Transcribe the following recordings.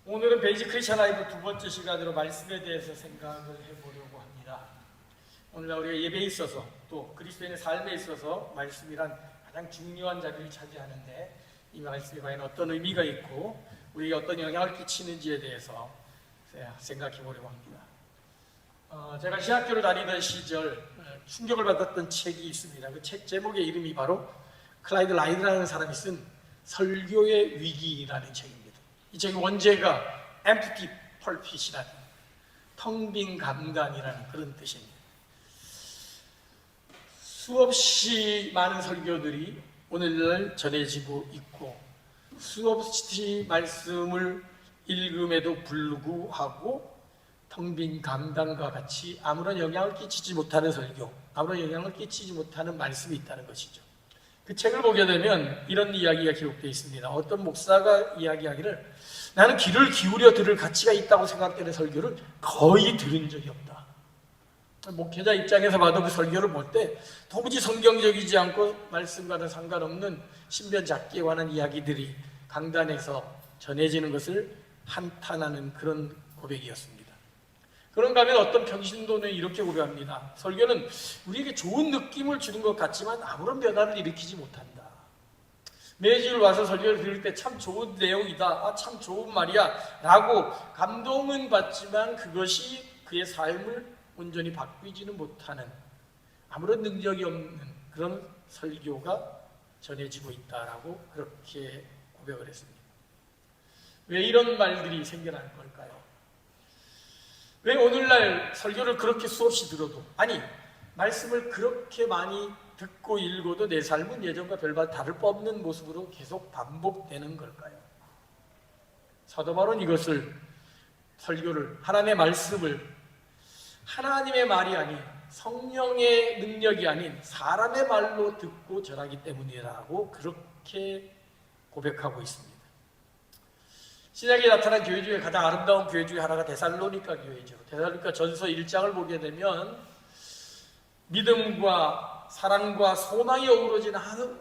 오늘은 베이직 크리스천 라이브 두 번째 시간으로 말씀에 대해서 생각을 해보려고 합니다. 오늘날 우리가 예배에 있어서 또 그리스도인의 삶에 있어서 말씀이란 가장 중요한 자리를 차지하는데 이 말씀이 과연 어떤 의미가 있고 우리에게 어떤 영향을 끼치는지에 대해서 생각해 보려고 합니다. 제가 신학교를 다니던 시절 충격을 받았던 책이 있습니다. 그 책 제목의 이름이 바로 클라이드 라이드라는 사람이 쓴 설교의 위기라는 책입니다. 이 책의 원제가 empty pulpit이라는 텅 빈 강단이라는 그런 뜻입니다. 수없이 많은 설교들이 오늘날 전해지고 있고 수없이 말씀을 읽음에도 불구하고 텅 빈 강단과 같이 아무런 영향을 끼치지 못하는 설교, 아무런 영향을 끼치지 못하는 말씀이 있다는 것이죠. 그 책을 보게 되면 이런 이야기가 기록되어 있습니다. 어떤 목사가 이야기하기를 나는 귀를 기울여 들을 가치가 있다고 생각되는 설교를 거의 들은 적이 없다. 목회자 입장에서 봐도 그 설교를 볼 때 도무지 성경적이지 않고 말씀과는 상관없는 신변잡기에 관한 이야기들이 강단에서 전해지는 것을 한탄하는 그런 고백이었습니다. 그런가 하면 어떤 평신도는 이렇게 고백합니다. 설교는 우리에게 좋은 느낌을 주는 것 같지만 아무런 변화를 일으키지 못한다. 매주일 와서 설교를 들을 때 참 좋은 내용이다, 참 좋은 말이야 라고 감동은 받지만 그것이 그의 삶을 온전히 바꾸지는 못하는 아무런 능력이 없는 그런 설교가 전해지고 있다라고 그렇게 고백을 했습니다. 왜 이런 말들이 생겨날 걸까요? 왜 오늘날 설교를 그렇게 수없이 들어도, 아니 말씀을 그렇게 많이 듣고 읽어도 내 삶은 예전과 별반 다를 바 없는 모습으로 계속 반복되는 걸까요? 사도 바울은 이것을, 설교를, 하나님의 말씀을 하나님의 말이 아닌 성령의 능력이 아닌 사람의 말로 듣고 전하기 때문이라고 그렇게 고백하고 있습니다. 신약에 나타난 교회 중에 가장 아름다운 교회 중에 하나가 데살로니가 교회죠. 데살로니가 전서 1장을 보게 되면 믿음과 사랑과 소망이 어우러진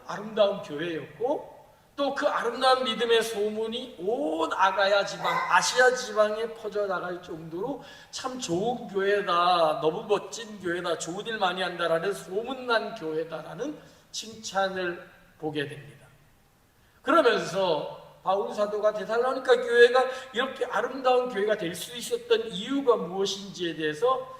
아름다운 교회였고 또 그 아름다운 믿음의 소문이 온 아가야 지방, 아시아 지방에 퍼져나갈 정도로 참 좋은 교회다, 너무 멋진 교회다, 좋은 일 많이 한다라는 소문난 교회다라는 칭찬을 보게 됩니다. 그러면서 바울 사도가 데살로니가 교회가 이렇게 아름다운 교회가 될 수 있었던 이유가 무엇인지에 대해서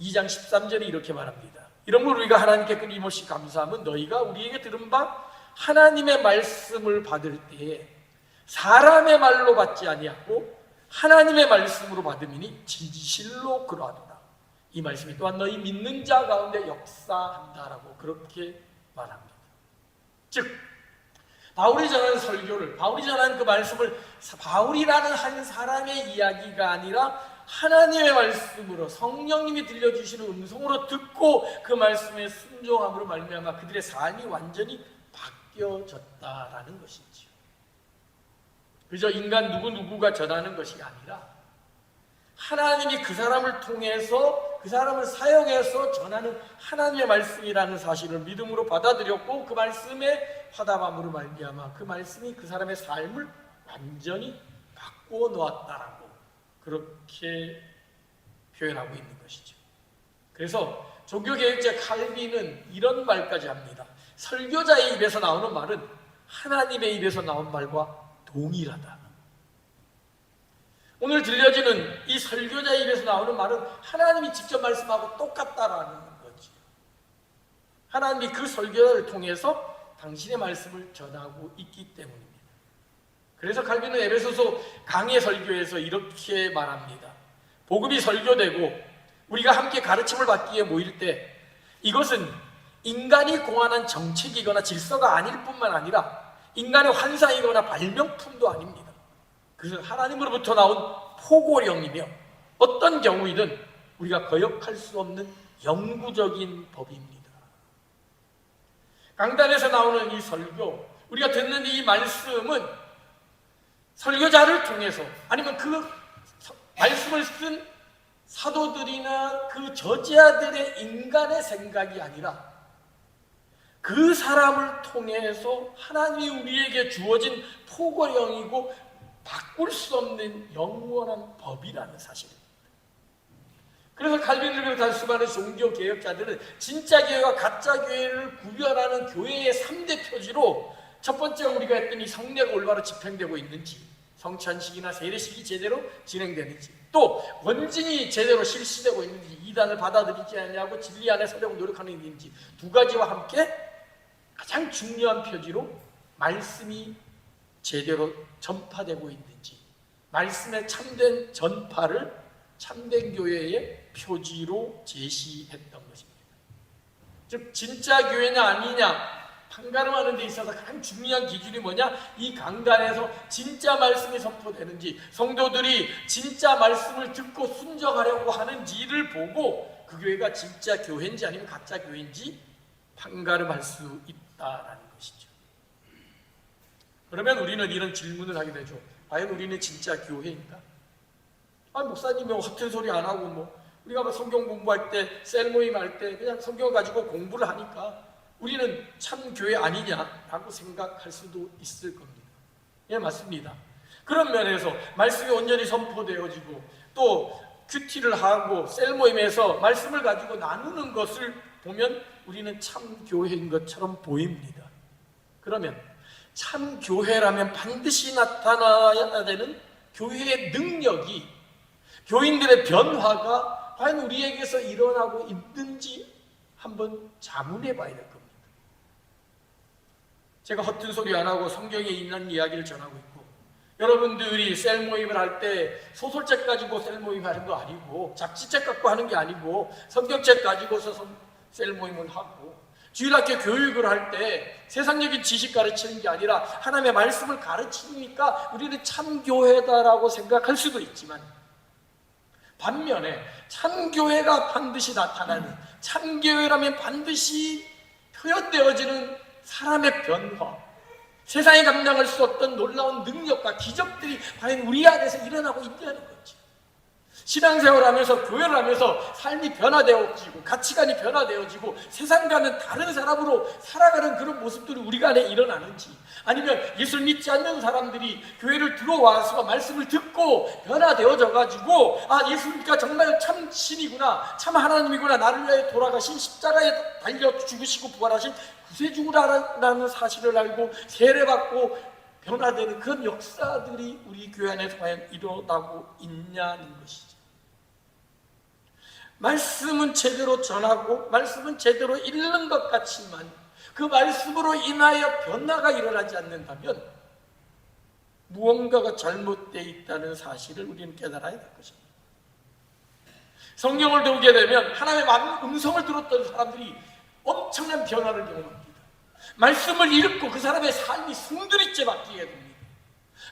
2장 13절에 이렇게 말합니다. 이런 걸 우리가 하나님께 끊임없이 감사하면 너희가 우리에게 들은 바 하나님의 말씀을 받을 때에 사람의 말로 받지 아니하고 하나님의 말씀으로 받음이니 진실로 그러하도다. 이 말씀이 또한 너희 믿는 자 가운데 역사한다라고 그렇게 말합니다. 즉 바울이 전하는 설교를, 바울이 전하는 그 말씀을 바울이라는 한 사람의 이야기가 아니라 하나님의 말씀으로 성령님이 들려주시는 음성으로 듣고 그 말씀에 순종함으로 말미암아 그들의 삶이 완전히 바뀌어졌다라는 것이지요. 그저 인간 누구누구가 전하는 것이 아니라 하나님이 그 사람을 통해서 그 사람을 사용해서 전하는 하나님의 말씀이라는 사실을 믿음으로 받아들였고 그 말씀에 화답함으로 말미암아 그 말씀이 그 사람의 삶을 완전히 바꾸어 놓았다라고 그렇게 표현하고 있는 것이죠. 그래서 종교개혁자 칼빈은 이런 말까지 합니다. 설교자의 입에서 나오는 말은 하나님의 입에서 나온 말과 동일하다. 오늘 들려지는 이 설교자의 입에서 나오는 말은 하나님이 직접 말씀하고 똑같다라는 거죠. 하나님이 그 설교자를 통해서 당신의 말씀을 전하고 있기 때문입니다. 그래서 칼빈은 에베소서 강해 설교에서 이렇게 말합니다. 복음이 설교되고 우리가 함께 가르침을 받기 위해 모일 때 이것은 인간이 공안한 정책이거나 질서가 아닐 뿐만 아니라 인간의 환상이거나 발명품도 아닙니다. 그것은 하나님으로부터 나온 포고령이며 어떤 경우이든 우리가 거역할 수 없는 영구적인 법입니다. 강단에서 나오는 이 설교, 우리가 듣는 이 말씀은 설교자를 통해서 아니면 그 말씀을 쓴 사도들이나 그 저자들의 인간의 생각이 아니라 그 사람을 통해서 하나님이 우리에게 주어진 포고령이고 바꿀 수 없는 영원한 법이라는 사실입니다. 그래서 칼빈을 비롯한 수많은 종교 개혁자들은 진짜 교회와 가짜 교회를 구별하는 교회의 3대 표지로 첫 번째가 우리가 했더니 성례가 올바로 집행되고 있는지, 성찬식이나 세례식이 제대로 진행되는지, 또 원증이 제대로 실시되고 있는지, 이단을 받아들이지 않냐고 진리 안에 서려고 노력하는 일인지, 두 가지와 함께 가장 중요한 표지로 말씀이 제대로 전파되고 있는지, 말씀의 참된 전파를 참된 교회의 표지로 제시했던 것입니다. 즉 진짜 교회냐 아니냐 판가름하는 데 있어서 가장 중요한 기준이 뭐냐? 이 강단에서 진짜 말씀이 선포되는지, 성도들이 진짜 말씀을 듣고 순종하려고 하는지를 보고 그 교회가 진짜 교회인지 아니면 가짜 교회인지 판가름할 수 있다라는 것이죠. 그러면 우리는 이런 질문을 하게 되죠. 과연 우리는 진짜 교회인가? 목사님이 같은 소리 안 하고 우리가 성경 공부할 때, 셀 모임 할 때 그냥 성경을 가지고 공부를 하니까 우리는 참 교회 아니냐라고 생각할 수도 있을 겁니다. 예, 맞습니다. 그런 면에서 말씀이 온전히 선포되어지고 또 큐티를 하고 셀 모임에서 말씀을 가지고 나누는 것을 보면 우리는 참 교회인 것처럼 보입니다. 그러면 참 교회라면 반드시 나타나야 되는 교회의 능력이, 교인들의 변화가 과연 우리에게서 일어나고 있는지 한번 자문해 봐야 될 겁니다. 제가 허튼 소리 안 하고 성경에 있는 이야기를 전하고 있고, 여러분들이 셀 모임을 할 때 소설책 가지고 셀 모임 하는 거 아니고, 잡지책 갖고 하는 게 아니고, 성경책 가지고서 셀 모임을 하고, 주일학교 교육을 할 때 세상적인 지식 가르치는 게 아니라 하나님의 말씀을 가르치니까 우리는 참교회다라고 생각할 수도 있지만, 반면에 참교회가 반드시 나타나는, 참교회라면 반드시 표현되어지는 사람의 변화, 세상에 감당할 수 없던 놀라운 능력과 기적들이 과연 우리 안에서 일어나고 있다는 거지. 신앙생활을 하면서, 교회를 하면서 삶이 변화되어지고 가치관이 변화되어지고 세상과는 다른 사람으로 살아가는 그런 모습들이 우리가 안에 일어나는지, 아니면 예수를 믿지 않는 사람들이 교회를 들어와서 말씀을 듣고 변화되어져 가지고 예수님과 정말 참 신이구나, 참 하나님이구나, 나를 위해 돌아가신 십자가에 달려 죽으시고 부활하신 구세주라는 사실을 알고 세례받고 변화되는 그런 역사들이 우리 교회 안에서 과연 일어나고 있냐는 것이죠. 말씀은 제대로 전하고 말씀은 제대로 읽는 것 같지만 그 말씀으로 인하여 변화가 일어나지 않는다면 무언가가 잘못되어 있다는 사실을 우리는 깨달아야 될 것입니다. 성경을 배우게 되면 하나님의 음성을 들었던 사람들이 엄청난 변화를 경험합니다. 말씀을 읽고 그 사람의 삶이 송두리째 바뀌게 됩니다.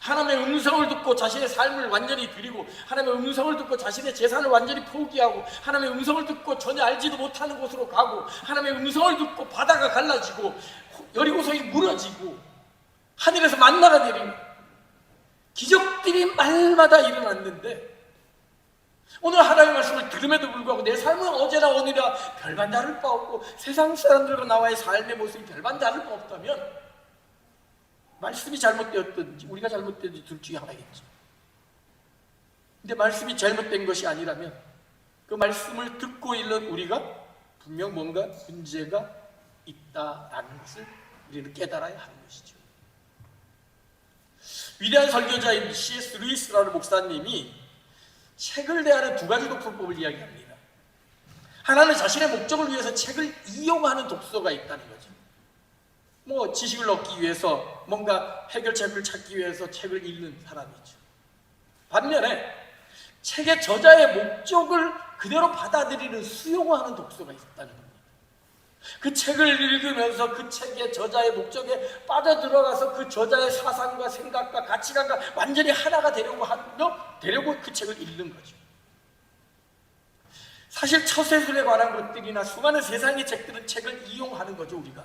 하나님의 음성을 듣고 자신의 삶을 완전히 드리고, 하나님의 음성을 듣고 자신의 재산을 완전히 포기하고, 하나님의 음성을 듣고 전혀 알지도 못하는 곳으로 가고, 하나님의 음성을 듣고 바다가 갈라지고 여리고성이 무너지고 하늘에서 만나가 내리는 기적들이 말마다 일어났는데, 오늘 하나님의 말씀을 들음에도 불구하고 내 삶은 어제나 오늘이나 별반 다를 바 없고 세상 사람들과 나와의 삶의 모습이 별반 다를 바 없다면 말씀이 잘못되었든지 우리가 잘못되었든지 둘 중에 하나겠죠. 근데 말씀이 잘못된 것이 아니라면 그 말씀을 듣고 있는 우리가 분명 뭔가 문제가 있다라는 것을 우리는 깨달아야 하는 것이죠. 위대한 설교자인 C.S. 루이스라는 목사님이 책을 대하는 두 가지 독서법을 이야기합니다. 하나는 자신의 목적을 위해서 책을 이용하는 독서가 있다는 거죠. 지식을 얻기 위해서, 뭔가 해결책을 찾기 위해서 책을 읽는 사람이죠. 반면에 책의 저자의 목적을 그대로 받아들이는, 수용하는 독서가 있다는 겁니다. 그 책을 읽으면서 그 책의 저자의 목적에 빠져들어가서 그 저자의 사상과 생각과 가치관과 완전히 하나가 되려고 그 책을 읽는 거죠. 사실 처세술에 관한 것들이나 수많은 세상의 책들은 책을 이용하는 거죠, 우리가.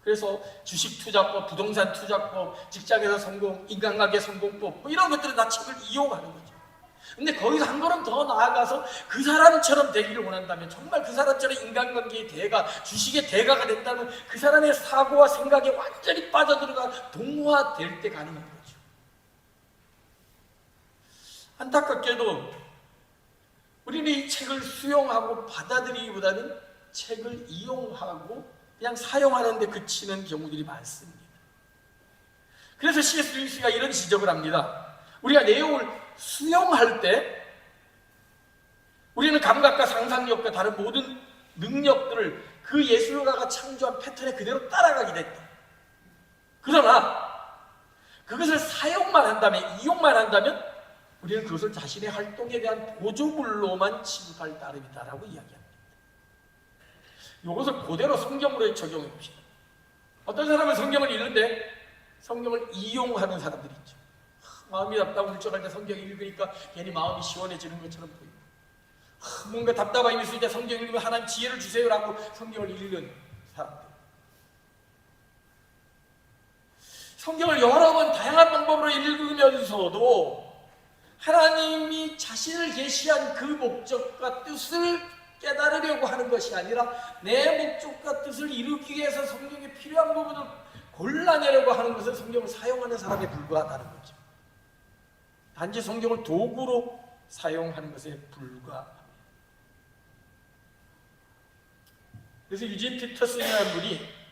그래서 주식투자법, 부동산 투자법, 직장에서 성공, 인간관계 성공법 이런 것들은 다 책을 이용하는 거죠. 근데 거기서 한 걸음 더 나아가서 그 사람처럼 되기를 원한다면, 정말 그 사람처럼 인간관계의 대가, 주식의 대가가 된다면 그 사람의 사고와 생각에 완전히 빠져들어가 동화될 때 가능한 거죠. 안타깝게도 우리는 이 책을 수용하고 받아들이기보다는 책을 이용하고 그냥 사용하는 데 그치는 경우들이 많습니다. 그래서 C.S. 루이스가 이런 지적을 합니다. 우리가 내용을 수용할 때 우리는 감각과 상상력과 다른 모든 능력들을 그 예술가가 창조한 패턴에 그대로 따라가게 됐다. 그러나 그것을 사용만 한다면, 이용만 한다면 우리는 그것을 자신의 활동에 대한 보조물로만 취급할 따름이다라고 이야기합니다. 이것을 그대로 성경으로 적용해 봅시다. 어떤 사람은 성경을 읽는데 성경을 이용하는 사람들이 있죠. 마음이 답답하고 울적할 때 성경 읽으니까 괜히 마음이 시원해지는 것처럼 보이고, 뭔가 답답함이 있을 때 성경 읽으면 하나님 지혜를 주세요라고 성경을 읽는 사람들. 성경을 여러 번 다양한 방법으로 읽으면서도 하나님이 자신을 계시한 그 목적과 뜻을 깨달으려고 하는 것이 아니라 내 목적과 뜻을 이루기 위해서 성경에 필요한 부분을 골라내려고 하는 것은 성경을 사용하는 사람에 불과하다는 거죠. 단지 성경을 도구로 사용하는 것에 불과합니다. 그래서 유진 피터슨이라는 분이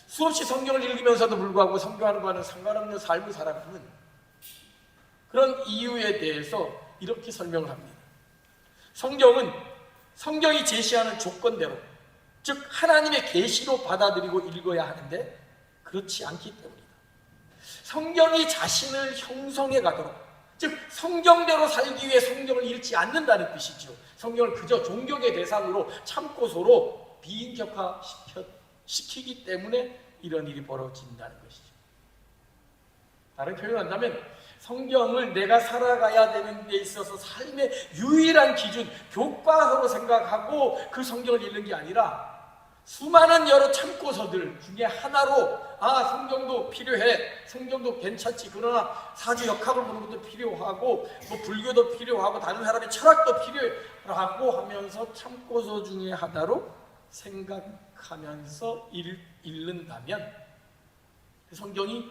수없이 성경을 읽으면서도 불구하고 성경과는 상관없는 삶을 살아가는 그런 이유에 대해서 이렇게 설명을 합니다. 성경은 성경이 제시하는 조건대로, 즉 하나님의 계시로 받아들이고 읽어야 하는데 그렇지 않기 때문이다. 성경이 자신을 형성해 가도록, 즉 성경대로 살기 위해 성경을 읽지 않는다는 뜻이죠. 성경을 그저 종교의 대상으로 참고서로 비인격화시키기 때문에 이런 일이 벌어진다는 것이죠. 다른 표현을 한다면 성경을 내가 살아가야 되는 데 있어서 삶의 유일한 기준, 교과서로 생각하고 그 성경을 읽는 게 아니라 수많은 여러 참고서들 중에 하나로, 성경도 필요해, 성경도 괜찮지, 그러나 사주 역학을 보는 것도 필요하고 뭐 불교도 필요하고 다른 사람의 철학도 필요하고 하면서 참고서 중에 하나로 생각하면서 읽는다면 성경이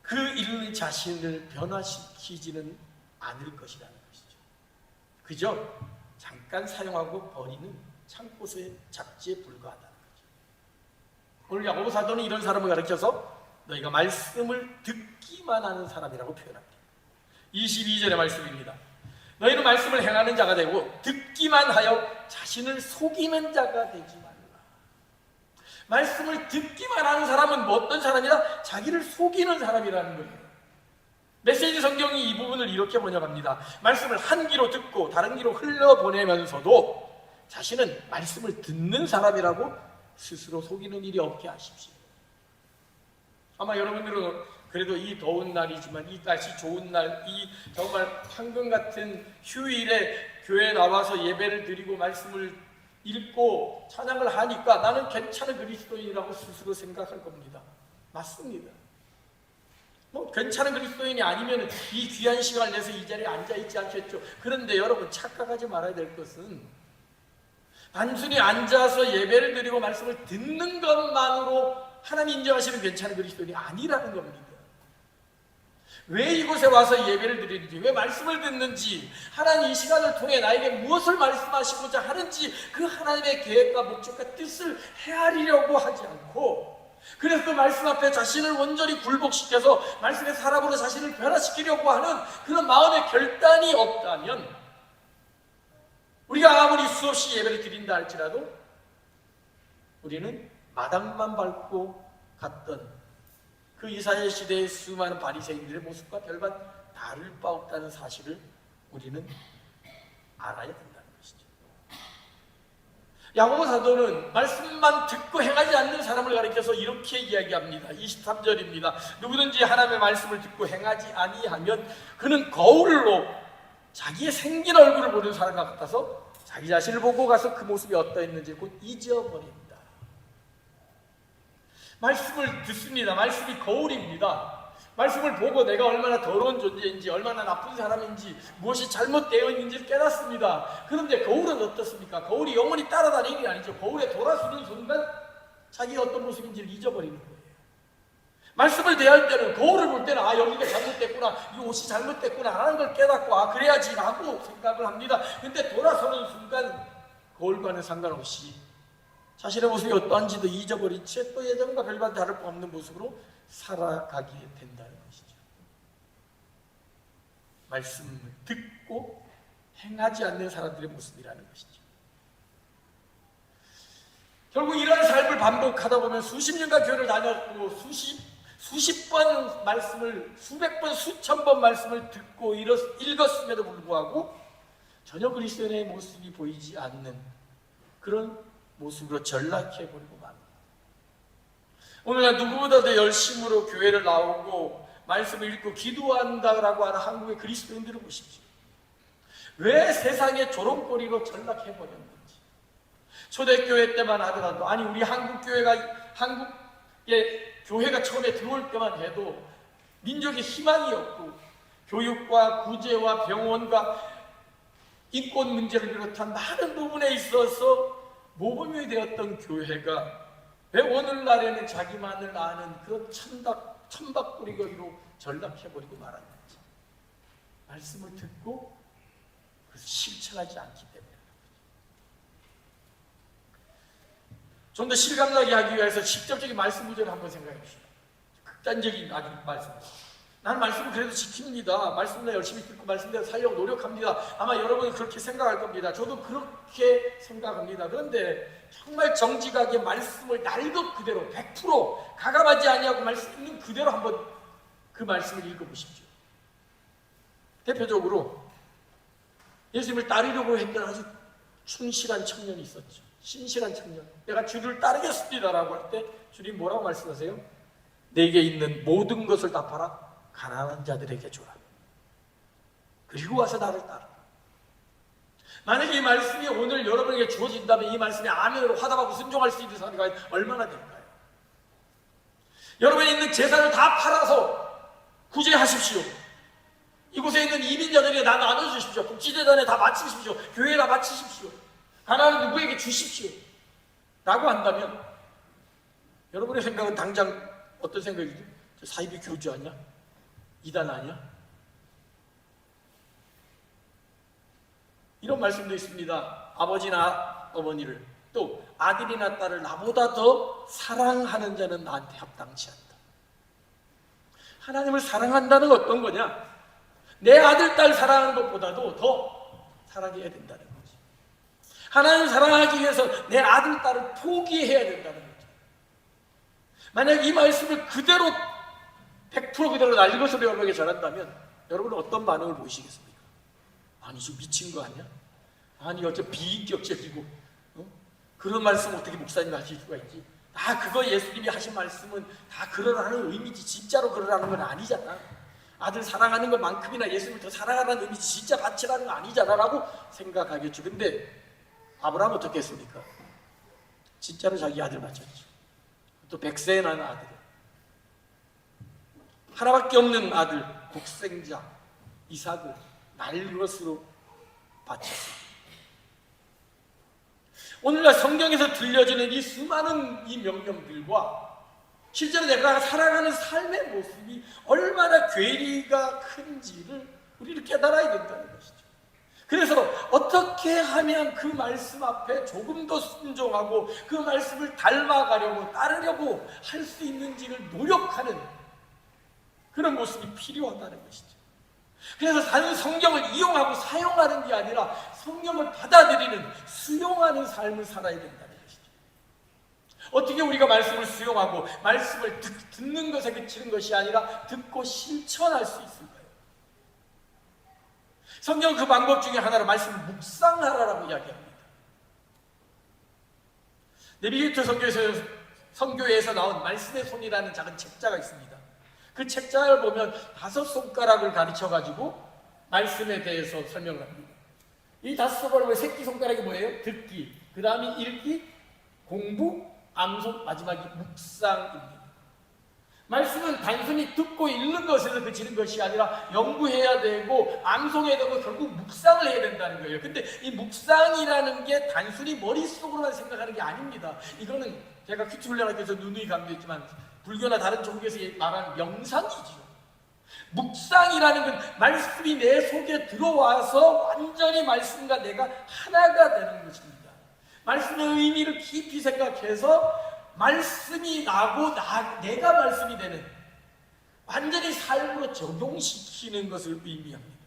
그 읽는 자신을 변화시키지는 않을 것이라는 것이죠. 그저 잠깐 사용하고 버리는 참고서의 잡지에 불과하다는 거죠. 오늘 야고보 사도는 이런 사람을 가르쳐서 너희가 말씀을 듣기만 하는 사람이라고 표현합니다. 22절의 말씀입니다. 너희는 말씀을 행하는 자가 되고 듣기만 하여 자신을 속이는 자가 되지 말라. 말씀을 듣기만 하는 사람은 뭐 어떤 사람이라? 자기를 속이는 사람이라는 거예요. 메시지 성경이 이 부분을 이렇게 번역합니다. 말씀을 한 귀로 듣고 다른 귀로 흘려보내면서도 자신은 말씀을 듣는 사람이라고 스스로 속이는 일이 없게 하십시오. 아마 여러분들은 그래도 이 더운 날이지만 이 날씨 좋은 날, 이 정말 황금 같은 휴일에 교회에 나와서 예배를 드리고 말씀을 읽고 찬양을 하니까 나는 괜찮은 그리스도인이라고 스스로 생각할 겁니다. 맞습니다. 뭐 괜찮은 그리스도인이 아니면 이 귀한 시간을 내서 이 자리에 앉아있지 않겠죠. 그런데 여러분 착각하지 말아야 될 것은 단순히 앉아서 예배를 드리고 말씀을 듣는 것만으로 하나님 인정하시는 괜찮은 그리스도인이 아니라는 겁니다. 왜 이곳에 와서 예배를 드리는지, 왜 말씀을 듣는지, 하나님 이 시간을 통해 나에게 무엇을 말씀하시고자 하는지 그 하나님의 계획과 목적과 뜻을 헤아리려고 하지 않고, 그래서 그 말씀 앞에 자신을 온전히 굴복시켜서 말씀의 사람으로 자신을 변화시키려고 하는 그런 마음의 결단이 없다면, 우리가 아무리 수없이 예배를 드린다 할지라도 우리는 마당만 밟고 갔던 그 이사야 시대의 수많은 바리새인들의 모습과 별반 다를 바 없다는 사실을 우리는 알아야 된다는 것이죠. 야고보 사도는 말씀만 듣고 행하지 않는 사람을 가리켜서 이렇게 이야기합니다. 23절입니다. 누구든지 하나님의 말씀을 듣고 행하지 아니하면 그는 거울로 자기의 생긴 얼굴을 보는 사람과 같아서 자기 자신을 보고 가서 그 모습이 어떠했는지 곧 잊어버립니다. 말씀을 듣습니다. 말씀이 거울입니다. 말씀을 보고 내가 얼마나 더러운 존재인지, 얼마나 나쁜 사람인지, 무엇이 잘못되어 있는지를 깨닫습니다. 그런데 거울은 어떻습니까? 거울이 영원히 따라다니는 게 아니죠. 거울에 돌아서는 순간 자기가 어떤 모습인지를 잊어버리는 거예요. 말씀을 대할 때는, 거울을 볼 때는 여기가 잘못됐구나, 이 옷이 잘못됐구나 하는 걸 깨닫고 그래야지 라고 생각을 합니다. 근데 돌아서는 순간 거울과는 상관없이 자신의 모습이 어떠한지도 잊어버린 채 또 예전과 별반 다를 바 없는 모습으로 살아가게 된다는 것이죠. 말씀을 듣고 행하지 않는 사람들의 모습이라는 것이죠. 결국 이런 삶을 반복하다 보면 수십 년간 교회를 다녔고 수십 번 말씀을, 수백 번, 수천 번 말씀을 듣고 읽었음에도 불구하고 전혀 그리스도인의 모습이 보이지 않는 그런 모습으로 전락해버리고 맙니다. 오늘날 누구보다도 열심으로 교회를 나오고 말씀을 읽고 기도한다라고 하는 한국의 그리스도인들을 보십시오. 왜 세상의 조롱거리로 전락해버렸는지. 초대교회 때만 하더라도, 우리 한국의 교회가 처음에 들어올 때만 해도 민족의 희망이었고, 교육과 구제와 병원과 인권 문제를 비롯한 많은 부분에 있어서 모범이 되었던 교회가 왜 오늘날에는 자기만을 아는 그런 천박꾸리거리로 전락해버리고 말았는지. 말씀을 듣고 그래서 실천하지 않기 때문에. 좀 더 실감나게 하기 위해서 직접적인 말씀 구절을 한번 생각해 보시죠. 극단적인 말씀. 나는 말씀을 그래도 지킵니다. 말씀을 열심히 듣고 말씀대로 살려고 노력합니다. 아마 여러분은 그렇게 생각할 겁니다. 저도 그렇게 생각합니다. 그런데 정말 정직하게 말씀을 날것 그대로 100% 가감하지 아니하고 말씀 있는 그대로 한번 그 말씀을 읽어보십시오. 대표적으로 예수님을 따르려고 했던 아주 충실한 청년이 있었죠. 신실한 청년. 내가 주를 따르겠습니다라고 할 때 주님 뭐라고 말씀하세요? 내게 있는 모든 것을 다 팔아 가난한 자들에게 주라. 그리고 와서 나를 따르라. 만약에 이 말씀이 오늘 여러분에게 주어진다면 이 말씀에 아멘으로 화답하고 순종할 수 있는 사람이 얼마나 될까요? 여러분이 있는 재산을 다 팔아서 구제하십시오. 이곳에 있는 이민자들에게 다 나눠주십시오. 복지재단에 다 바치십시오. 교회에 다 바치십시오. 하나는 누구에게 주십시오 라고 한다면 여러분의 생각은 당장 어떤 생각이죠? 사이비 교주 아니야? 이단 아니야? 이런 말씀도 있습니다. 아버지나 어머니를, 또 아들이나 딸을 나보다 더 사랑하는 자는 나한테 합당치 않다. 하나님을 사랑한다는 건 어떤 거냐? 내 아들, 딸 사랑하는 것보다도 더 사랑해야 된다는 거지. 하나님을 사랑하기 위해서 내 아들, 딸을 포기해야 된다는 거죠. 만약 이 말씀을 그대로 100% 그대로 날것으로 여러분에게 전한다면 여러분은 어떤 반응을 보이시겠습니까? 아니 좀 미친 거 아니야? 아니 어째 비인격적이고 그런 말씀 어떻게 목사님 하실 수가 있지? 그거 예수님이 하신 말씀은 다 그러라는 의미지 진짜로 그러라는 건 아니잖아. 아들 사랑하는 것만큼이나 예수님을 더 사랑하라는 의미지 진짜 바치라는 거 아니잖아 라고 생각하겠죠. 근데 아브라함은 어떻게 했습니까? 진짜로 자기 아들 바쳤죠. 또 100세에 난 아들, 하나밖에 없는 아들, 독생자 이삭을 날 것으로 바쳤습니다. 오늘날 성경에서 들려주는 이 수많은 이 명령들과 실제로 내가 살아가는 삶의 모습이 얼마나 괴리가 큰지를 우리는 깨달아야 된다는 것이죠. 그래서 어떻게 하면 그 말씀 앞에 조금 더 순종하고 그 말씀을 닮아가려고 따르려고 할 수 있는지를 노력하는 그런 모습이 필요하다는 것이죠. 그래서 나는 성경을 이용하고 사용하는 게 아니라 성경을 받아들이는, 수용하는 삶을 살아야 된다는 것이죠. 어떻게 우리가 말씀을 수용하고 말씀을 듣는 것에 그치는 것이 아니라 듣고 실천할 수 있을까요? 성경은 그 방법 중에 하나로 말씀을 묵상하라라고 이야기합니다. 네비게이터 선교회에서 나온 말씀의 손이라는 작은 책자가 있습니다. 그 책자를 보면 5손가락을 가르쳐가지고 말씀에 대해서 설명을 합니다. 이 5손가락의 새끼손가락이 뭐예요? 듣기, 그 다음이 읽기, 공부, 암송, 마지막이 묵상입니다. 말씀은 단순히 듣고 읽는 것에서 그치는 것이 아니라 연구해야 되고 암송해야 되고 결국 묵상을 해야 된다는 거예요. 근데 이 묵상이라는 게 단순히 머릿속으로만 생각하는 게 아닙니다. 이거는 제가 큐티 훈련학교에서 누누이 강조했지만 불교나 다른 종교에서 말하는 명상이죠. 묵상이라는 건 말씀이 내 속에 들어와서 완전히 말씀과 내가 하나가 되는 것입니다. 말씀의 의미를 깊이 생각해서 말씀이 나고 내가 말씀이 되는, 완전히 삶으로 적용시키는 것을 의미합니다.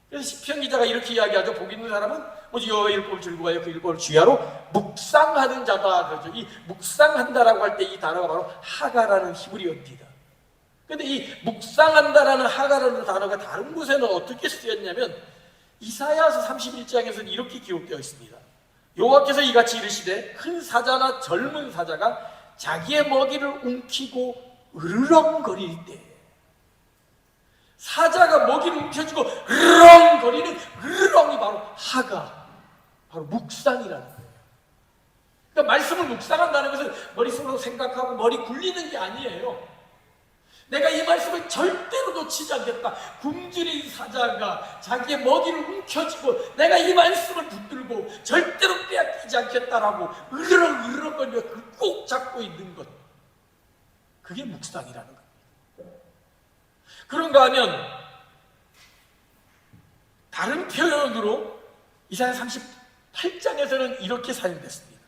그래서 시편 기자가 이렇게 이야기하죠. 복 있는 사람은 오직 여호와의 율법을 즐거워하여 그 율법을 주야로 묵상하는 자다 그러죠. 이 묵상한다라고 할 때 이 단어가 바로 하가라는 히브리어입니다. 근데 이 묵상한다라는 하가라는 단어가 다른 곳에는 어떻게 쓰였냐면 이사야서 31장에서는 이렇게 기록되어 있습니다. 여호와께서 이같이 이르시되 큰 사자나 젊은 사자가 자기의 먹이를 움키고 으르렁거릴 때, 사자가 먹이를 움켜쥐고 으르렁거리는 으르렁이 바로 하가, 바로 묵상이라는 거예요. 그러니까 말씀을 묵상한다는 것은 머릿속으로 생각하고 머리 굴리는 게 아니에요. 내가 이 말씀을 절대로 놓치지 않겠다. 굶주린 사자가 자기의 먹이를 움켜쥐고 내가 이 말씀을 붙들고 절대로 빼앗기지 않겠다라고 으르렁거리며 꼭 잡고 있는 것, 그게 묵상이라는 겁니다. 그런가 하면 다른 표현으로 이사야 38장에서는 이렇게 사용됐습니다.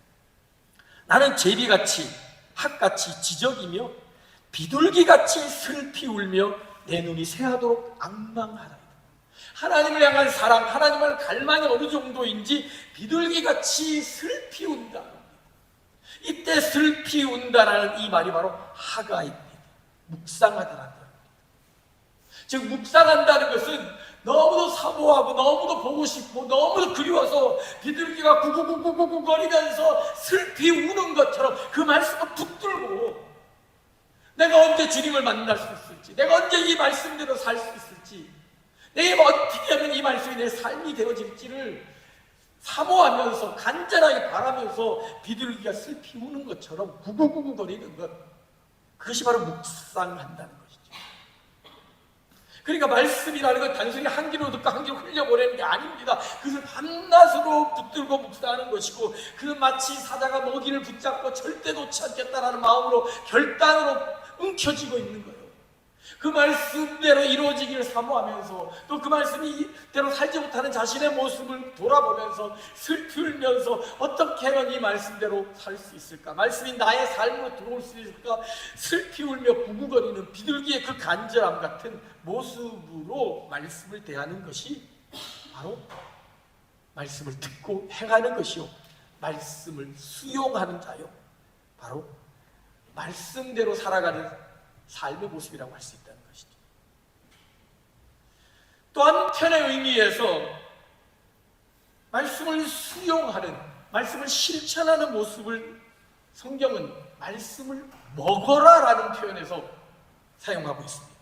나는 제비같이 학같이 지적이며 비둘기같이 슬피 울며 내 눈이 새하도록 앙망하라. 하나님을 향한 사랑, 하나님을 갈망이 어느 정도인지 비둘기같이 슬피 운다. 이때 슬피 운다라는 이 말이 바로 하가입니다. 묵상하다라는 겁니다. 즉 묵상한다는 것은 너무도 사모하고 너무도 보고 싶고 너무도 그리워서 비둘기가 구구구구구구 거리면서 슬피 우는 것처럼 그 말씀을 붙들고 내가 언제 주님을 만날 수 있을지, 내가 언제 이 말씀대로 살 수 있을지, 내가 어떻게 하면 이 말씀이 내 삶이 되어질지를 사모하면서 간절하게 바라면서 비둘기가 슬피 우는 것처럼 구구구구 거리는 것, 그것이 바로 묵상한다는 것이죠. 그러니까 말씀이라는 건 단순히 한 귀로 듣고 한 귀로 흘려보내는 게 아닙니다. 그것을 밤낮으로 붙들고 묵상하는 것이고, 그는 마치 사자가 먹이를 붙잡고 절대 놓지 않겠다라는 마음으로 결단으로 움켜쥐고 있는 거예요. 그 말씀대로 이루어지기를 사모하면서 또 그 말씀대로 살지 못하는 자신의 모습을 돌아보면서 슬피 울면서 어떻게 하면 이 말씀대로 살 수 있을까, 말씀이 나의 삶으로 들어올 수 있을까, 슬피 울며 구구거리는 비둘기의 그 간절함 같은 모습으로 말씀을 대하는 것이 바로 말씀을 듣고 행하는 것이요, 말씀을 수용하는 자요, 바로 말씀대로 살아가는 삶의 모습이라고 할 수 있다는 것이죠. 또 한편의 의미에서 말씀을 수용하는, 말씀을 실천하는 모습을 성경은 말씀을 먹어라라는 표현에서 사용하고 있습니다.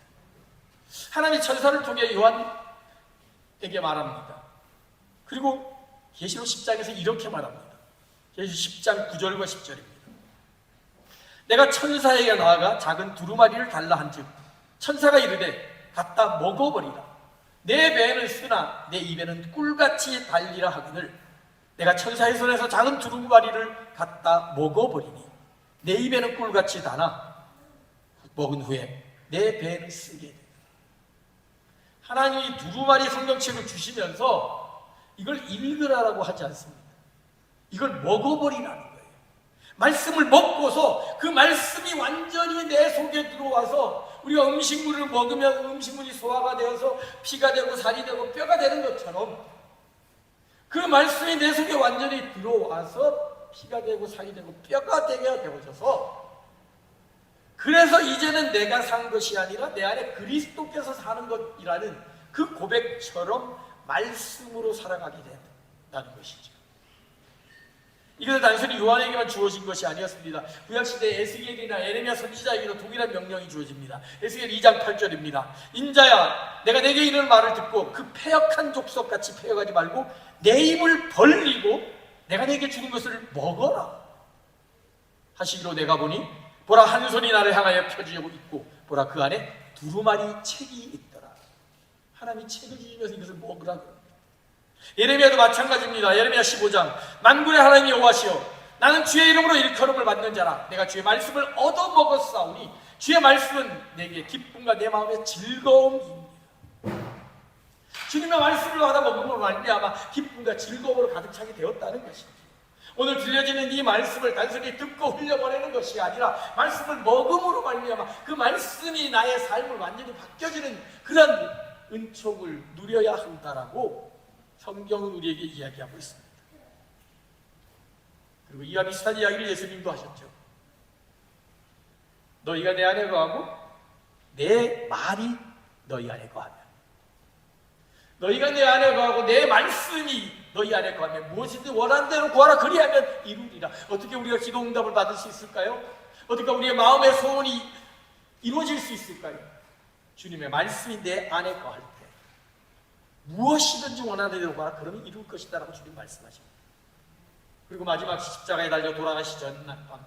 하나님이 천사를 통해 요한에게 말합니다. 그리고 계시록 10장에서 이렇게 말합니다. 계시록 10장 9절과 10절입니다. 내가 천사에게 나아가 작은 두루마리를 달라 한즉 천사가 이르되 갖다 먹어버리라. 내 배에는 쓰나 내 입에는 꿀같이 달리라 하거늘 내가 천사의 손에서 작은 두루마리를 갖다 먹어버리니 내 입에는 꿀같이 다나 먹은 후에 내 배에는 쓰게 된다. 하나님이 두루마리 성경책을 주시면서 이걸 읽으라라고 하지 않습니다. 이걸 먹어버리라는 거예요. 말씀을 먹고서 그 말씀이 완전히 내 속에 들어와서 우리가 음식물을 먹으면 음식물이 소화가 되어서 피가 되고 살이 되고 뼈가 되는 것처럼 그 말씀이 내 속에 완전히 들어와서 피가 되고 살이 되고 뼈가 되게 되어져서, 그래서 이제는 내가 산 것이 아니라 내 안에 그리스도께서 사는 것이라는 그 고백처럼 말씀으로 살아가게 된다는 것이죠. 이것은 단순히 요한에게만 주어진 것이 아니었습니다. 구약시대 에스겔이나 에레미야 선지자에게도 동일한 명령이 주어집니다. 에스겔 2장 8절입니다. 인자야, 내가 내게 이르는 말을 듣고 그 패역한 족속같이 패역하지 말고 내 입을 벌리고 내가 내게 주는 것을 먹어라 하시기로 내가 보니 보라, 한 손이 나를 향하여 펴지고 있고 보라, 그 안에 두루마리 책이 있더라. 하나님이 책을 주시면서 이것을 먹으라 그럽니다. 예레미야도 마찬가지입니다. 예레미야 15장 만군의 하나님 여호와시여, 나는 주의 이름으로 일컬음을 받는 자라. 내가 주의 말씀을 얻어먹었사오니 주의 말씀은 내게 기쁨과 내 마음의 즐거움입니다. 주님의 말씀을 받아 먹음으로 말미암아 기쁨과 즐거움으로 가득 차게 되었다는 것입니다. 오늘 들려지는 이 말씀을 단순히 듣고 흘려보내는 것이 아니라 말씀을 먹음으로 말미암아 그 말씀이 나의 삶을 완전히 바뀌어지는 그런 은총을 누려야 한다라고 성경은 우리에게 이야기하고 있습니다. 그리고 이와 비슷한 이야기를 예수님도 하셨죠. 너희가 내 안에 거하고 내 말이 너희 안에 거하면, 너희가 내 안에 거하고 내 말씀이 너희 안에 거하면 무엇이든 원하는 대로 구하라 그리하면 이루리라. 어떻게 우리가 기도 응답을 받을 수 있을까요? 어떻게 우리의 마음의 소원이 이루어질 수 있을까요? 주님의 말씀이 내 안에 거할 때 무엇이든지 원하는 대로 구하라 그러면 이룰 것이다 라고 주님 말씀하십니다. 그리고 마지막 십자가에 달려 돌아가시 전 낮밤,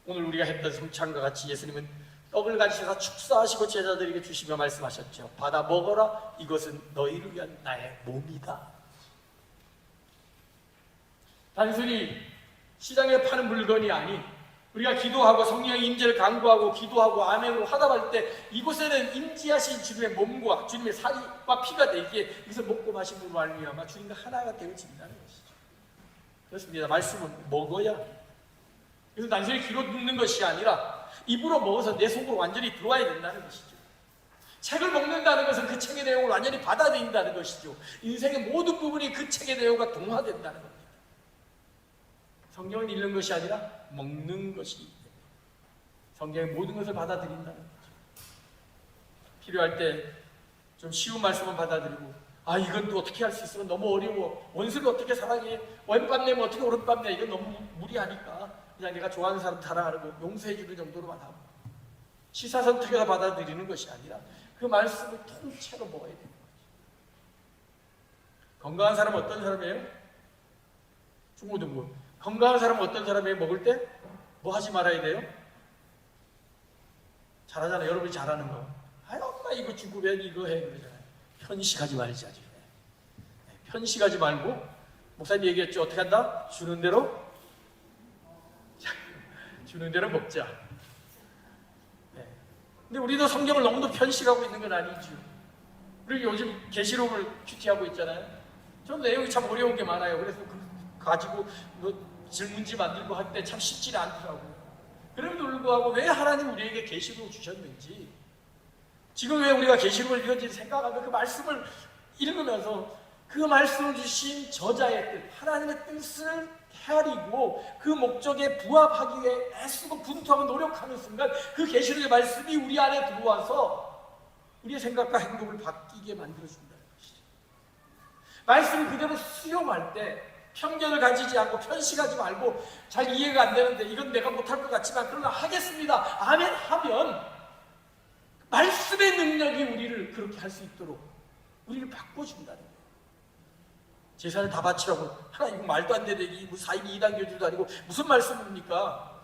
오늘 우리가 했던 성찬과 같이 예수님은 떡을 가지셔서 축사하시고 제자들에게 주시며 말씀하셨죠. 받아 먹어라, 이것은 너희를 위한 나의 몸이다. 단순히 시장에 파는 물건이 아닌, 우리가 기도하고 성령의 임재를 간구하고 기도하고 아멘으로 화답할 때 이곳에는 임재하신 주님의 몸과 주님의 살과 피가 되기에 여기서 먹고 마심으로 말미암아 주님과 하나가 되어진다는 것이죠. 그렇습니다. 말씀은 먹어야 합니다. 그래서 단순히 귀로 듣는 것이 아니라 입으로 먹어서 내 속으로 완전히 들어와야 된다는 것이죠. 책을 먹는다는 것은 그 책의 내용을 완전히 받아들인다는 것이죠. 인생의 모든 부분이 그 책의 내용과 동화된다는 겁니다. 성경을 읽는 것이 아니라 먹는 것이 됩니다. 성경의 모든 것을 받아들인다는 거죠. 필요할 때 좀 쉬운 말씀은 받아들이고, 아 이건 또 어떻게 할 수 있어? 너무 어려워. 원수를 어떻게 사랑해? 왼밤 내면 어떻게 오른밤 내? 이건 너무 무리하니까 그냥 내가 좋아하는 사람 사랑하고 용서해주는 정도로만 하고, 시사선택해서 받아들이는 것이 아니라 그 말씀을 통째로 먹어야 되는 거죠. 건강한 사람은 어떤 사람이에요? 중고등부. 건강한 사람은 어떤 사람이에요? 먹을 때 뭐 하지 말아야 돼요? 잘하잖아요. 여러분이 잘하는 거. 아유 엄마 이거 주구면 이거 해 그러잖아요. 편식하지 말자. 편식하지 말고, 목사님 얘기했죠. 어떻게 한다? 주는 대로 먹자. 네. 근데 우리도 성경을 너무도 편식하고 있는 건 아니죠. 그리고 요즘 계시록을 큐티하고 있잖아요. 좀 내용이 참 어려운 게 많아요. 그래서 가지고 질문지 만들고 할 때 참 쉽지 않더라고요. 그럼에도 불구하고 왜 하나님 우리에게 계시록을 주셨는지, 지금 왜 우리가 계시록을 읽었는지 생각하면 그 말씀을 읽으면서 그 말씀을 주신 저자의 뜻, 하나님의 뜻을 헤아리고 그 목적에 부합하기 위해 애쓰고 분투하고 노력하는 순간 그 계시록의 말씀이 우리 안에 들어와서 우리의 생각과 행동을 바뀌게 만들어준다는 것이죠. 말씀을 그대로 수용할 때 편견을 가지지 않고 편식하지 말고, 잘 이해가 안 되는데 이건 내가 못할 것 같지만 그러나 하겠습니다. 아멘 하면 말씀의 능력이 우리를 그렇게 할 수 있도록 우리를 바꿔준다는 거예요. 제사를 다 바치라고, 하나 이거 말도 안 되는 얘기, 뭐 4인 2단 교주도 아니고 무슨 말씀입니까?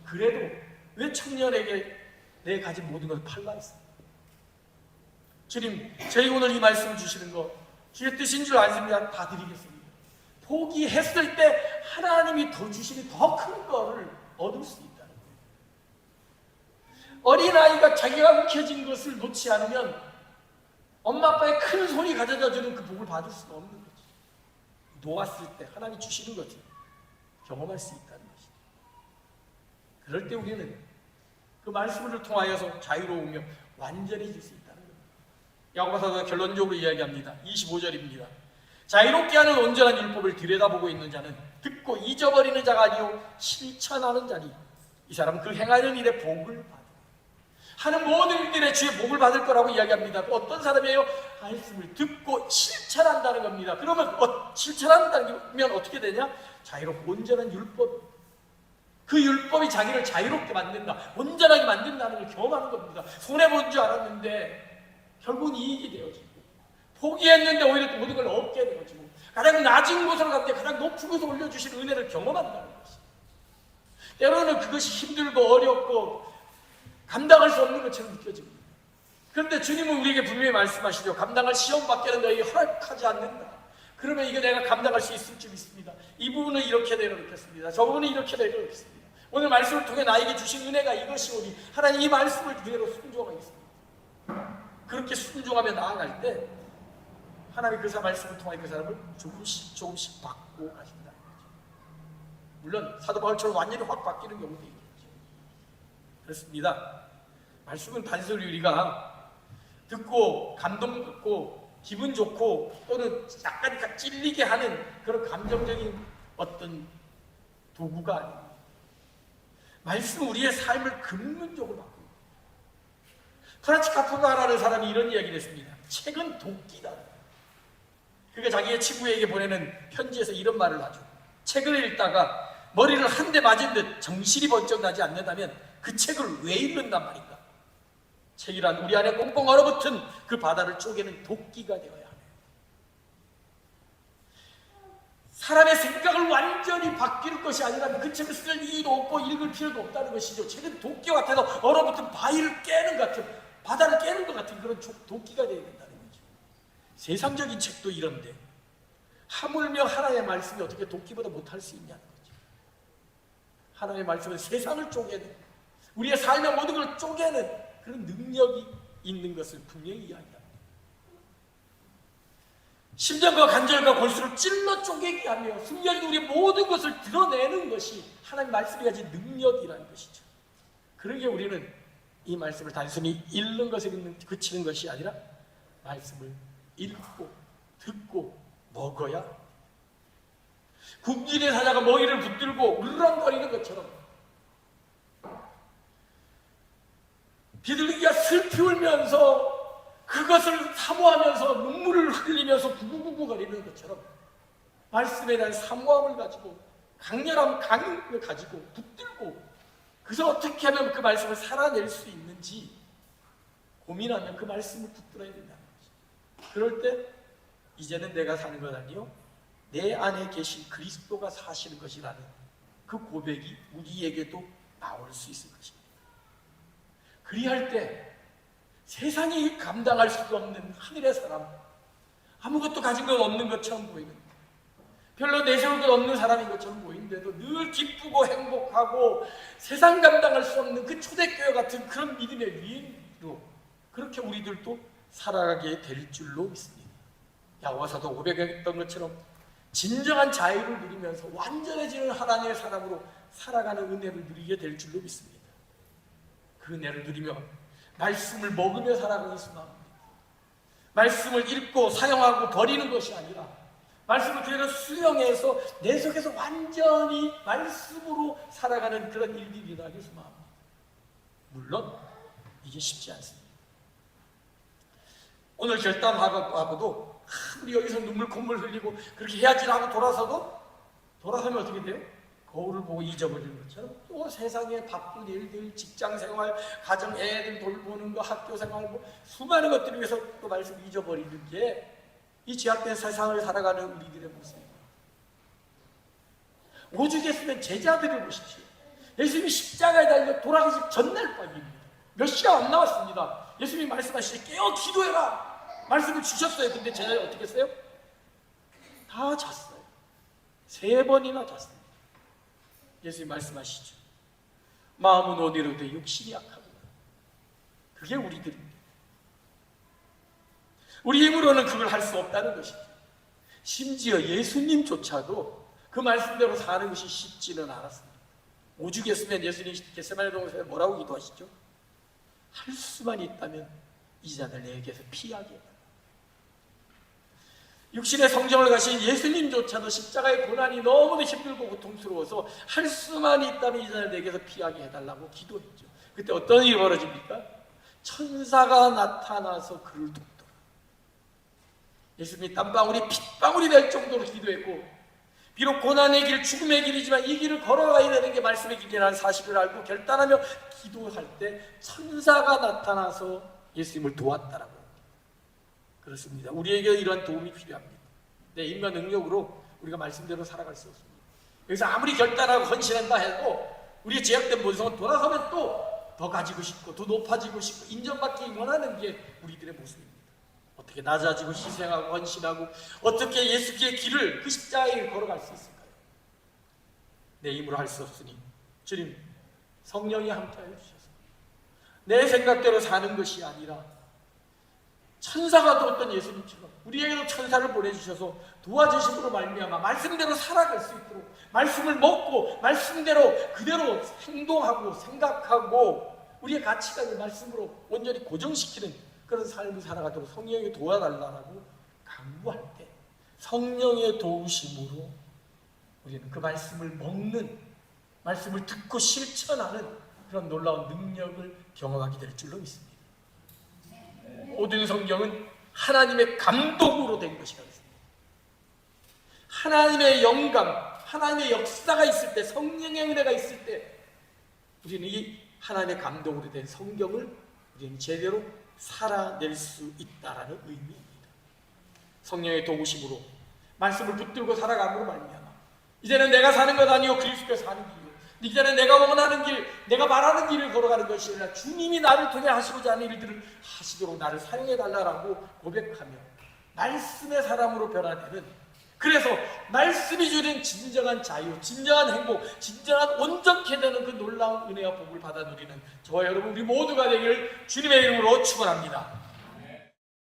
그래도 왜 청년에게 내 가진 모든 것을 팔라 했습니까? 주님, 저희 오늘 이 말씀을 주시는 거 주의 뜻인 줄 아시면 다 드리겠습니다. 포기했을 때 하나님이 더 주시는 더 큰 거를 얻을 수 있다는 거예요. 어린아이가 자기가 움켜진 것을 놓지 않으면 엄마 아빠의 큰 손이 가져다 주는 그 복을 받을 수가 없는 거죠. 놓았을 때 하나님이 주시는 것을 경험할 수 있다는 것이죠. 그럴 때 우리는 그 말씀을 통하여서 자유로우며 완전해질 수 있다는 겁니다. 야고보서가 결론적으로 이야기합니다. 25절입니다. 자유롭게 하는 온전한 율법을 들여다보고 있는 자는 듣고 잊어버리는 자가 아니요 실천하는 자니 이 사람은 그 행하는 일에 복을 받아. 하는 모든 일에 주의 복을 받을 거라고 이야기합니다. 어떤 사람이에요? 말씀을 듣고 실천한다는 겁니다. 그러면 실천한다면 어떻게 되냐? 자유롭고 온전한 율법, 그 율법이 자기를 자유롭게 만든다, 온전하게 만든다는 걸 경험하는 겁니다. 손해본 줄 알았는데 결국은 이익이 되어지고, 포기했는데 오히려 모든 걸 얻게 되어지고, 가장 낮은 곳으로 갈 때 가장 높은 곳에 올려주신 은혜를 경험한다는 것입니다. 때로는 그것이 힘들고 어렵고 감당할 수 없는 것처럼 느껴집니다. 그런데 주님은 우리에게 분명히 말씀하시죠. 감당할 시험 밖에는 너희 허락하지 않는다. 그러면 이거 내가 감당할 수 있을 줄 믿습니다. 이 부분은 이렇게 내려놓겠습니다. 저 부분은 이렇게 내려놓겠습니다. 오늘 말씀을 통해 나에게 주신 은혜가 이것이오니 하나님 이 말씀을 그대로 순종하겠습니다. 그렇게 순종하며 나아갈 때 하나님이 그 말씀을 통해 그 사람을 조금씩 바꾸고 가신다. 물론 사도 바울처럼 완전히 확 바뀌는 경우도 있겠죠. 그렇습니다. 말씀은 단순히 우리가 듣고 감동 받고 기분 좋고 또는 약간 찔리게 하는 그런 감정적인 어떤 도구가 아닙니다. 말씀은 우리의 삶을 근본적으로 바꿉니다. 프란츠 카프카라는 사람이 이런 이야기를 했습니다. 책은 도끼다. 그가 자기의 친구에게 보내는 편지에서 이런 말을 하죠. 책을 읽다가 머리를 한 대 맞은 듯 정신이 번쩍 나지 않는다면 그 책을 왜 읽는단 말인가? 책이란 우리 안에 꽁꽁 얼어붙은 그 바다를 쪼개는 도끼가 되어야 합니다. 사람의 생각을 완전히 바뀌는 것이 아니라 그 책을 쓸 이유도 없고 읽을 필요도 없다는 것이죠. 책은 도끼와 같아서 얼어붙은 바위를 깨는 것 같은, 바다를 깨는 것 같은 그런 도끼가 되어야 된다는 거죠. 세상적인 책도 이런데 하물며 하나님의 말씀이 어떻게 도끼보다 못할 수 있냐는 거죠. 하나님의 말씀은 세상을 쪼개는, 우리의 삶의 모든 걸 쪼개는 그런 능력이 있는 것을 분명히 이야기합니다. 심장과 관절과 골수를 찔러 쪼개게 하며 숨겨진 우리의 모든 것을 드러내는 것이 하나님 말씀이 가진 능력이라는 것이죠. 그러기에 우리는 이 말씀을 단순히 읽는 것에 그치는 것이 아니라 말씀을 읽고 듣고 먹어야 합니다. 굶주린 사자가 먹이를 붙들고 으르렁거리는 것처럼 비둘기가 슬피 울면서 그것을 사모하면서 눈물을 흘리면서 구구구구 거리는 것처럼 말씀에 대한 사모함을 가지고 강렬함을 가지고 붙들고 그래서 어떻게 하면 그 말씀을 살아낼 수 있는지 고민하면 그 말씀을 붙들어야 된다는 거죠. 그럴 때 이제는 내가 사는 것 아니요 내 안에 계신 그리스도가 사시는 것이라는 그 고백이 우리에게도 나올 수 있을 것입니다. 그리할 때 세상이 감당할 수 없는 하늘의 사람, 아무것도 가진 것 없는 것처럼 보이는, 별로 내세울 것 없는 사람인 것처럼 보이는데도 늘 기쁘고 행복하고 세상 감당할 수 없는 그 초대교회 같은 그런 믿음의 위인으로 그렇게 우리들도 살아가게 될 줄로 믿습니다. 야고보서도 고백했던 것처럼 진정한 자유를 누리면서 완전해지는 하나님의 사람으로 살아가는 은혜를 누리게 될 줄로 믿습니다. 그 은혜를 누리며 말씀을 먹으며 살아가는 순간입니다. 말씀을 읽고 사용하고 버리는 것이 아니라 말씀을 그대로 수용해서 내 속에서 완전히 말씀으로 살아가는 그런 일들이 일어나길 소망합니다. 물론 이게 쉽지 않습니다. 오늘 결단하고도 우리 여기서 눈물 콧물 흘리고 그렇게 해야지 하고 돌아서면 어떻게 돼요? 거울을 보고 잊어버리는 것처럼 또 세상에 바쁜 일들, 직장생활, 가정, 애들 돌보는 거, 학교생활, 수많은 것들을 위해서 또 말씀을 잊어버리는 게 이 죄악된 세상을 살아가는 우리들의 모습입니다. 오죽했으면 제자들을 보십시오. 예수님이 십자가에 달려 돌아가신 전날 밤입니다. 몇 시간 안 남았습니다. 예수님이 말씀하시지 깨어 기도해라 말씀을 주셨어요. 근데 제자들이 어떻게 했어요? 다 잤어요. 3번이나 잤습니다. 예수님 말씀하시죠. 마음은 온유로되 육신이 약하구나. 그게 우리들입니다. 우리 힘으로는 그걸 할 수 없다는 것이죠. 심지어 예수님조차도 그 말씀대로 사는 것이 쉽지는 않았습니다. 오죽했으면 예수님 겟세마네 동산에 뭐라고 기도하시죠? 할 수만 있다면 이 잔을 내게서 피하게 해달라. 육신의 성정을 가신 예수님조차도 십자가의 고난이 너무도 힘들고 고통스러워서 할 수만 있다면 이 잔을 내게서 피하게 해달라고 기도했죠. 그때 어떤 일이 벌어집니까? 천사가 나타나서 그를 돕더라. 예수님이 땀방울이 핏방울이 될 정도로 기도했고 비록 고난의 길, 죽음의 길이지만 이 길을 걸어가야 되는 게 말씀의 길이라는 사실을 알고 결단하며 기도할 때 천사가 나타나서 예수님을 도왔다라고 합니다. 그렇습니다. 우리에게 이러한 도움이 필요합니다. 내 인간 능력으로 우리가 말씀대로 살아갈 수 없습니다. 여기서 아무리 결단하고 헌신한다 해도 우리의 제약된 본성은 돌아서면 또 더 가지고 싶고 더 높아지고 싶고 인정받기 원하는 게 우리들의 모습입니다. 어떻게 낮아지고 희생하고 헌신하고 어떻게 예수의 길을, 그 십자가의 길을 걸어갈 수 있을까요? 내 힘으로 할 수 없으니 주님 성령이 함께하여 주셔서 내 생각대로 사는 것이 아니라 천사가 도왔던 예수님처럼 우리에게도 천사를 보내주셔서 도와주심으로 말미암아 말씀대로 살아갈 수 있도록, 말씀을 먹고 말씀대로 그대로 행동하고 생각하고 우리의 가치관을 말씀으로 온전히 고정시키는 그런 삶을 살아가도록 성령이 도와달라고 강구할 때 성령의 도우심으로 우리는 그 말씀을 먹는, 말씀을 듣고 실천하는 그런 놀라운 능력을 경험하게 될 줄로 믿습니다. 모든 성경은 하나님의 감동으로 된 것이라고 했습니다. 하나님의 영감, 하나님의 역사가 있을 때, 성령의 은혜가 있을 때 우리는 이 하나님의 감동으로 된 성경을 우리는 제대로 살아낼 수 있다라는 의미입니다. 성령의 도우심으로 말씀을 붙들고 살아감으로 말미암아 이제는 내가 사는 것 아니요 그리스도께서 사는 길이요, 이제는 내가 원하는 길, 내가 말하는 길을 걸어가는 것이 아니라 주님이 나를 통해 하시고자 하는 일들을 하시도록 나를 사용해달라고 고백하며 말씀의 사람으로 변화되는, 그래서 말씀이 주는 진정한 자유, 진정한 행복, 진정한 온전케 되는 그 놀라운 은혜와 복을 받아 누리는 저와 여러분 우리 모두가 되기를 주님의 이름으로 축원합니다.